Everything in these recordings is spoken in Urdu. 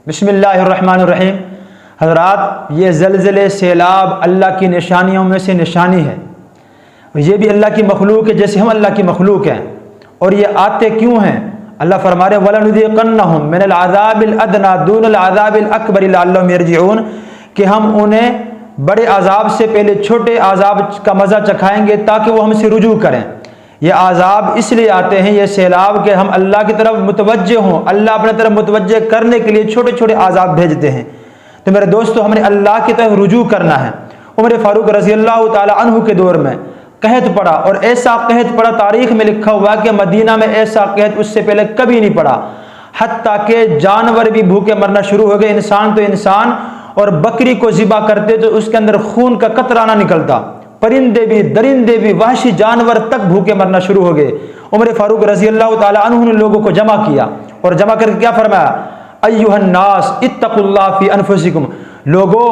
بسم اللہ الرحمن الرحیم۔ حضرات، یہ زلزلے سیلاب اللہ کی نشانیوں میں سے نشانی ہے، یہ بھی اللہ کی مخلوق ہے جیسے ہم اللہ کی مخلوق ہیں۔ اور یہ آتے کیوں ہیں؟ اللہ فرما رہے وَلَنُذِيقَنَّهُم مِّنَ الْعَذَابِ الْأَدْنَىٰ دُونَ الْعَذَابِ الْأَكْبَرِ لَعَلَّهُمْ يَرْجِعُونَ، کہ ہم انہیں بڑے عذاب سے پہلے چھوٹے عذاب کا مزہ چکھائیں گے تاکہ وہ ہم سے رجوع کریں۔ یہ عذاب اس لیے آتے ہیں، یہ سیلاب، کہ ہم اللہ کی طرف متوجہ ہوں، اللہ اپنے طرف متوجہ کرنے کے لیے چھوٹے چھوٹے عذاب بھیجتے ہیں۔ تو میرے دوستو، ہم نے اللہ کی طرف رجوع کرنا ہے۔ عمر فاروق رضی اللہ تعالی عنہ کے دور میں قحط پڑا، اور ایسا قحط پڑا، تاریخ میں لکھا ہوا کہ مدینہ میں ایسا قحط اس سے پہلے کبھی نہیں پڑا، حتیٰ کہ جانور بھی بھوکے مرنا شروع ہو گئے۔ انسان تو انسان، اور بکری کو ذبح کرتے تو اس کے اندر خون کا قطرہ نہ نکلتا، پرندے بھی، درندے بھی، وحشی جانور تک بھوکے مرنا شروع ہو گئے۔ عمر فاروق رضی اللہ تعالی عنہ نے لوگوں کو جمع کیا، اور جمع کر کے کیا فرمایا؟ ایھا الناس اتقوا اللہ فی انفسکم، لوگو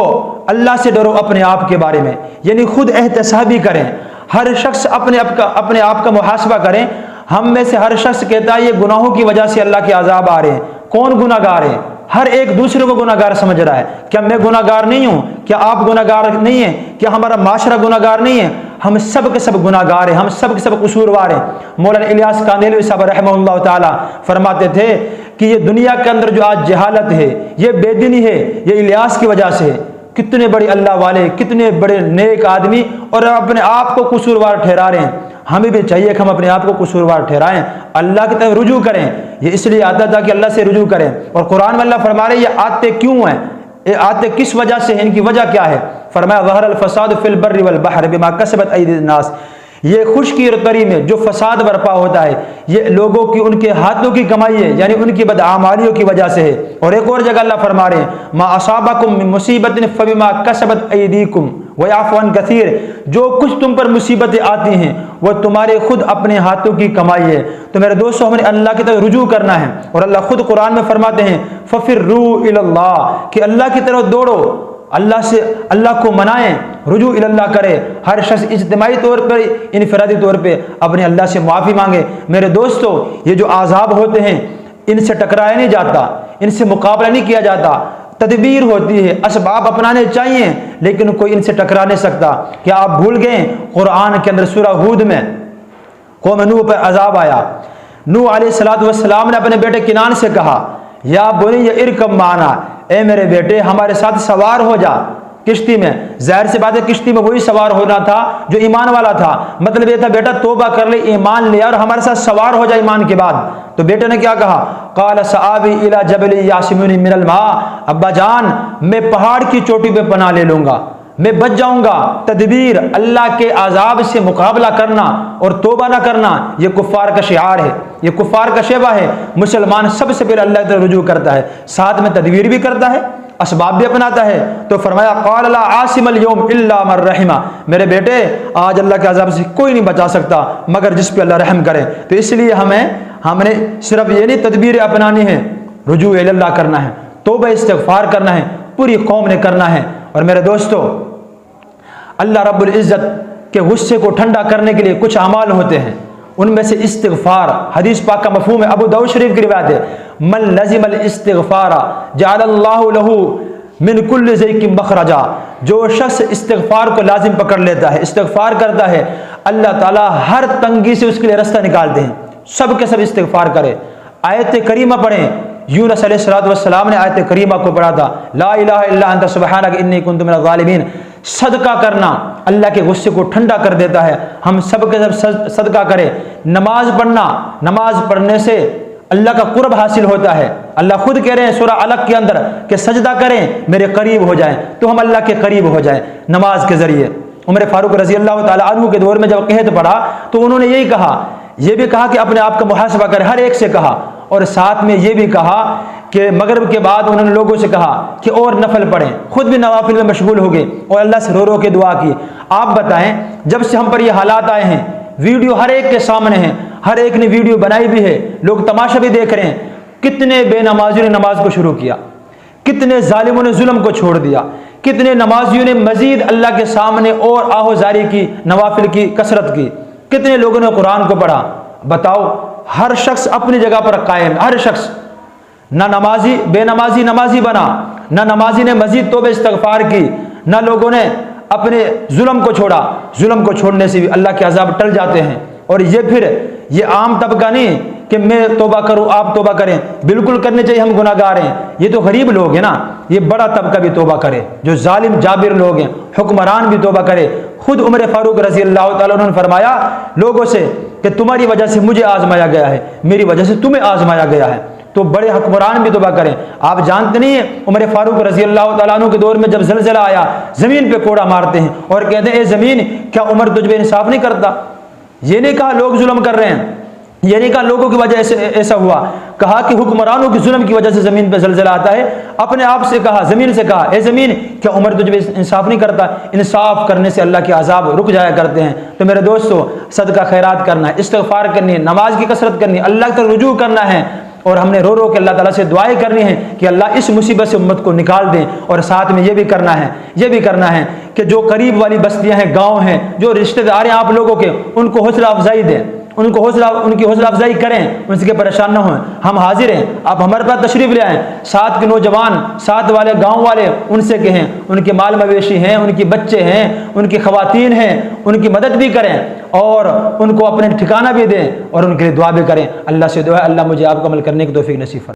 اللہ سے ڈرو اپنے آپ کے بارے میں، یعنی خود احتسابی کریں۔ ہر شخص اپنے آپ کا محاسبہ کریں۔ ہم میں سے ہر شخص کہتا ہے یہ گناہوں کی وجہ سے اللہ کے عذاب آ رہے ہیں۔ کون گناہ گار ہے؟ ہر ایک دوسرے کو گناہ گار سمجھ رہا ہے۔ کیا میں گناہ گار نہیں ہوں؟ کیا آپ گناہ گار نہیں ہیں؟ کیا ہمارا معاشرہ گناہ گار نہیں ہے؟ ہم سب کے سب گناہ گار ہیں، ہم سب کے سب قصوروار ہیں۔ مولانا الیاس کاندھلوی صاحب رحمہ اللہ تعالی فرماتے تھے کہ یہ دنیا کے اندر جو آج جہالت ہے، یہ بے دینی ہے، یہ الیاس کی وجہ سے ہے۔ کتنے بڑے اللہ والے، کتنے بڑے نیک آدمی، اور اپنے آپ کو قصوروار ٹھہرا رہے ہیں۔ ہمیں بھی چاہیے کہ ہم اپنے آپ کو قصوروار ٹھہرائیں، اللہ کی طرف رجوع کریں۔ یہ اس لیے آتا تھا کہ اللہ سے رجوع کریں، اور قرآن میں اللہ فرما رہے یہ آتے کیوں ہیں، یہ آتے کس وجہ سے ہیں، ان کی وجہ کیا ہے؟ فرمایا ظہر الفساد فی البر والبحر بما کسبت ایدی الناس، یہ خشکی اور تری میں جو فساد برپا ہوتا ہے یہ لوگوں کی، ان کے ہاتھوں کی کمائی ہے، یعنی ان کی بدعمالیوں کی وجہ سے ہے۔ اور ایک اور جگہ اللہ فرما رہے ہیں ما اصابکم من مصیبت فبما کسبت ایدیکم ویعفو عن کثیر، جو کچھ تم پر مصیبتیں آتی ہیں وہ تمہارے خود اپنے ہاتھوں کی کمائی ہے۔ تو میرے دوستو، ہمیں اللہ کی طرف رجوع کرنا ہے، اور اللہ خود قرآن میں فرماتے ہیں ففروا الی اللہ، کہ اللہ کی طرف دوڑو، اللہ سے، اللہ کو منائیں، رجوع الی اللہ کرے۔ ہر شخص اجتماعی طور پر، انفرادی طور پہ اپنے اللہ سے معافی مانگے۔ میرے دوستو، یہ جو عذاب ہوتے ہیں ان سے ٹکرایا نہیں جاتا، ان سے مقابلہ نہیں کیا جاتا، تدبیر ہوتی ہے، اسباب اپنانے چاہیے، لیکن کوئی ان سے ٹکرا نہیں سکتا۔ کیا آپ بھول گئے قرآن کے اندر سورہ ہود میں قوم نوح پر عذاب آیا؟ نوح علیہ السلام نے اپنے بیٹے کنان سے کہا یا بنی ارکب معنا، اے میرے بیٹے ہمارے ساتھ سوار ہو جا کشتی میں۔ ظاہر سی بات ہے کشتی میں وہی سوار ہونا تھا جو ایمان والا تھا، مطلب یہ تھا بیٹا توبہ کر لے، ایمان لے اور ہمارے ساتھ سوار ہو جا ایمان کے بعد۔ تو بیٹے نے کیا کہا؟ قال سآوی الی جبل یعصمنی من الماء، ابا جان میں پہاڑ کی چوٹی پہ پناہ لے لوں گا، میں بچ جاؤں گا۔ تدبیر، اللہ کے عذاب سے مقابلہ کرنا اور توبہ نہ کرنا، یہ کفار کا شعار ہے، یہ کفار کا شیوہ ہے۔ مسلمان سب سے پہلے اللہ کی طرف رجوع کرتا ہے، ساتھ میں تدبیر بھی کرتا ہے، اسباب بھی اپناتا ہے۔ تو فرمایا قال لا عاصم اليوم الا من رحم، میرے بیٹے آج اللہ کے عذاب سے کوئی نہیں بچا سکتا مگر جس پہ اللہ رحم کرے۔ تو اس لیے ہم نے صرف یہ نہیں تدبیر اپنانی ہے، رجوع الی اللہ کرنا ہے، توبہ استغفار کرنا ہے، پوری قوم نے کرنا ہے۔ اور میرے دوستو، اللہ رب العزت کے غصے کو ٹھنڈا کرنے کے لیے کچھ اعمال ہوتے ہیں، ان میں سے استغفار۔ حدیث پاک کا مفہوم ہے، ابو داؤد شریف کی روایت ہے من لزم الاستغفار جعل اللہ له من کل ضیق مخرجا، جو شخص استغفار کو لازم پکڑ لیتا ہے، استغفار کرتا ہے، اللہ تعالیٰ ہر تنگی سے اس کے لیے راستہ نکالتے ہیں۔ سب کے سب استغفار کرے، آیت کریمہ پڑھیں۔ یونس علیہ السلام نے آیت کریمہ کو پڑھا تھا، لا الہ الا انت سبحانک انی کنت من الظالمین۔ صدقہ کرنا اللہ کے غصے کو ٹھنڈا کر دیتا ہے، ہم سب کے سب صدقہ کریں۔ نماز پڑھنا، نماز پڑھنے سے اللہ کا قرب حاصل ہوتا ہے۔ اللہ خود کہہ رہے ہیں سورہ علق کے اندر کہ سجدہ کریں میرے قریب ہو جائیں، تو ہم اللہ کے قریب ہو جائیں نماز کے ذریعے۔ عمر فاروق رضی اللہ تعالی عنہ کے دور میں جب قحط پڑا تو انہوں نے یہی کہا، یہ بھی کہا کہ اپنے آپ کا محاسبہ کرے، ہر ایک سے کہا، اور ساتھ میں یہ بھی کہا کہ مغرب کے بعد انہوں نے لوگوں سے کہا کہ اور نفل پڑھیں، خود بھی نوافل میں مشغول ہو گئے اور اللہ سے رو رو کے دعا کی۔ آپ بتائیں جب سے ہم پر یہ حالات آئے ہیں، ویڈیو ہر ایک کے سامنے ہیں، ہر ایک نے ویڈیو بنائی بھی ہے، لوگ تماشا بھی دیکھ رہے ہیں، کتنے بے نمازیوں نے نماز کو شروع کیا، کتنے ظالموں نے ظلم کو چھوڑ دیا، کتنے نمازیوں نے مزید اللہ کے سامنے اور آہوزاری کی، نوافل کی کثرت کی، کتنے لوگوں نے قرآن کو پڑھا۔ بتاؤ، ہر شخص اپنی جگہ پر قائم، ہر شخص نہ نمازی بے نمازی نمازی بنا، نہ نمازی نے مزید توبہ استغفار کی، نہ لوگوں نے اپنے ظلم کو چھوڑا۔ ظلم کو چھوڑنے سے بھی اللہ کے عذاب ٹل جاتے ہیں۔ اور یہ پھر یہ عام طبقہ نہیں کہ میں توبہ کروں آپ توبہ کریں، بالکل کرنے چاہیے، ہم گناہ گار ہیں۔ یہ تو غریب لوگ ہیں نا، یہ بڑا طبقہ بھی توبہ کرے، جو ظالم جابر لوگ ہیں، حکمران بھی توبہ کرے۔ خود عمر فاروق رضی اللہ تعالیٰ عنہ نے فرمایا لوگوں سے کہ تمہاری وجہ سے مجھے آزمایا گیا ہے، میری وجہ سے تمہیں آزمایا گیا ہے، تو بڑے حکمران بھی توبہ کریں۔ آپ جانتے نہیں ہیں عمر فاروق رضی اللہ تعالیٰ عنہ کے دور میں جب زلزلہ آیا، زمین پہ کوڑا مارتے ہیں اور کہتے ہیں اے زمین کیا عمر تجھ پہ انصاف نہیں کرتا؟ یہ نہیں کہا لوگ ظلم کر رہے ہیں، یہ نہیں کہا لوگوں کی وجہ سے ایسا ہوا، کہا کہ حکمرانوں کی ظلم کی وجہ سے زمین پہ زلزلہ آتا ہے۔ اپنے آپ سے کہا، زمین سے کہا اے زمین کیا عمر تجھ پہ انصاف نہیں کرتا؟ انصاف کرنے سے اللہ کے عذاب رک جایا کرتے ہیں۔ تو میرے دوستو، صدقہ خیرات کرنا ہے، استغفار کرنی ہے، نماز کی کثرت کرنی ہے، اللہ تک رجوع کرنا ہے، اور ہم نے رو رو کے اللہ تعالیٰ سے دعائیں کرنی ہیں کہ اللہ اس مصیبت سے امت کو نکال دیں۔ اور ساتھ میں یہ بھی کرنا ہے کہ جو قریب والی بستیاں ہیں، گاؤں ہیں، جو رشتہ دار ہیں آپ لوگوں کے، ان کو حوصلہ افزائی دیں، ان کی حوصلہ افزائی کریں، ان سے پریشان نہ ہوں۔ ہم حاضر ہیں، آپ ہمارے پاس تشریف لے آئیں، ساتھ کے نوجوان، ساتھ والے گاؤں والے، ان سے کہیں، ان کے مال مویشی ہیں، ان کے بچے ہیں، ان کی خواتین ہیں، ان کی مدد بھی کریں اور ان کو اپنے ٹھکانہ بھی دیں اور ان کے لیے دعا بھی کریں۔ اللہ سے دعا ہے اللہ مجھے آپ کو عمل کرنے کی توفیق نصیب فرمائے۔